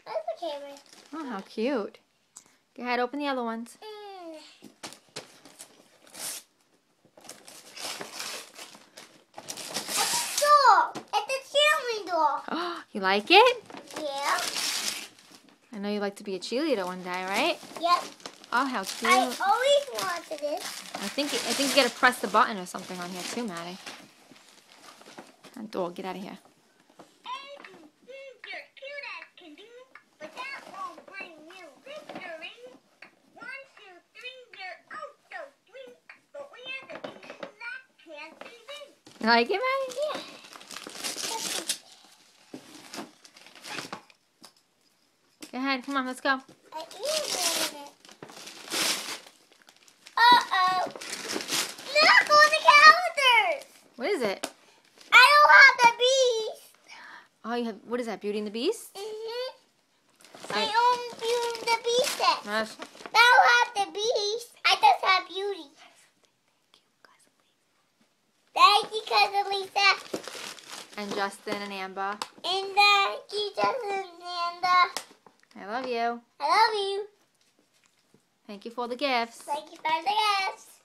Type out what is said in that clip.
That's the camera. Oh, how cute. Go ahead, open the other ones. It's a doll. It's a cheerleading doll. Oh, you like it? Yeah. I know you like to be a cheerleader one day, right? Yep. Oh, how cute. I always wanted this. I think you gotta press the button or something on here too, Maddie. And dog, get out of here. You like it, Maddie? Yeah. Go ahead, come on, let's go. I am doing it. Uh-oh. Look, all the calendars. What is it? I don't have the beast. Oh, you have, what is that, Beauty and the Beast? I own Beauty and the Beast set. Yes. I don't have the beast. I just have Beauty. Thank you, Cousin Lisa. And Justin and Amber. And thank you, Justin and I love you. I love you. Thank you for the gifts. Thank you for the gifts.